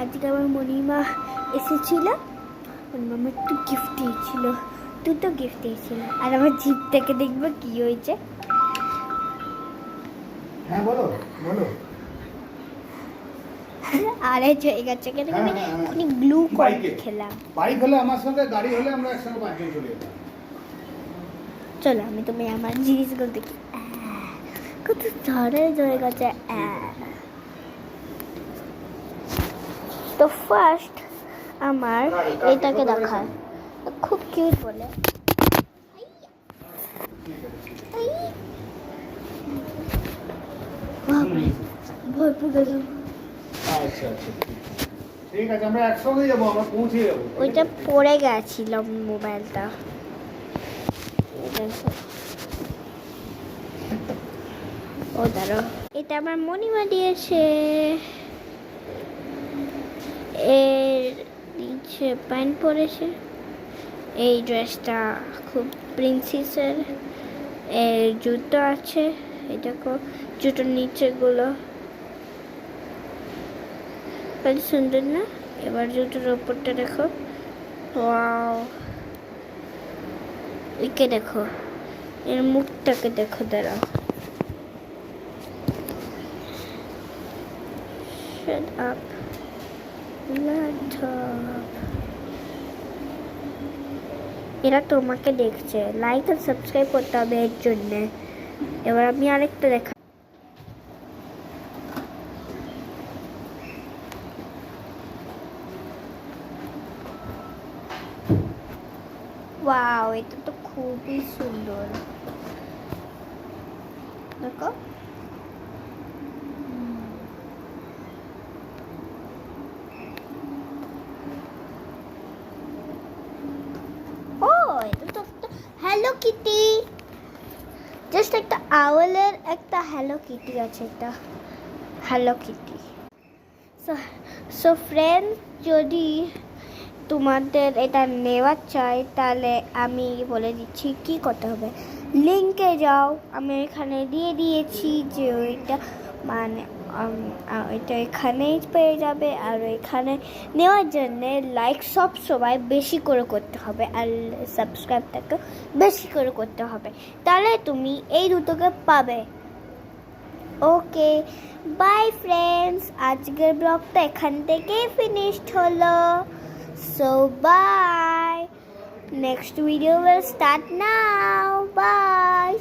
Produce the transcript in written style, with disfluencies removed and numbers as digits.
আজকে আমার মণিমা এসেছিল, মণিমা একটু গিফট দিয়েছিল, দুটো গিফট দিয়েছিল। আর আমার জিপটাকে দেখবো কি হয়েছে। হ্যাঁ বলো বলো। আরে হয়ে গেছে কেন আমি গ্লু করে খেলাম। বাইক হলে আমার সঙ্গে, গাড়ি হলে আমরা একসঙ্গে 5 জন চলে যেতাম। চলো আমি তুমি আমার জিনিসগুলো দেখি। কত ঝড়ে হয়ে গেছে। তো ফার্স্ট আমার এটাকে দেখায়, খুব কিউট বলে। ভরপুর গেলাম। আচ্ছা আচ্ছা ঠিক আছে, আমরা একসঙ্গে যাবো, আমরা পৌঁছে যাবো। ওইটা পড়ে গেছিল মোবাইলটা। ও দাঁড়ো, এটা আমার মণিমা দিয়েছে। এর নিচে প্যান্ট পরেছে। এই ড্রেসটা খুব প্রিন্সেসের। এর জুতো আছে, এই দেখো জুতোর নিচেগুলো কত সুন্দর না। এবার জুতোর ওপরটা দেখো, ওয়াও। একে দেখো, এর মুখটাকে দেখো, দাঁড়াও। Shut up. এরা তোমাকে দেখছে, লাইক আর সাবস্ক্রাইব করতে হবে এর জন্য। এবার আমি আরেকটা দেখা। ওয়াও, এটা তো খুবই সুন্দর, দেখো। ও এটা তো হ্যালো কিটি, জাস্ট একটা আওয়ালের একটা হ্যালো কিটি আছে, এটা হ্যালো কিটি। সো ফ্রেন্ড, যদি তোমাদের এটা নেওয়া চাই তাহলে আমি বলে দিচ্ছি কি করতে হবে। লিঙ্কে যাও, আমি এখানে দিয়ে দিয়েছি যে ওইটা মানে ওইটা এখানেই পেয়ে যাবে। আর এখানে নেওয়ার জন্যে লাইক সব সবাই বেশি করে করতে হবে, আর সাবস্ক্রাইবটাকে বেশি করে করতে হবে, তাহলে তুমি এই দুটোকে পাবে। ওকে বাই ফ্রেন্ডস, আজকের ব্লগটা এখান থেকেই ফিনিশড হলো। So bye. Next video will start now. Bye.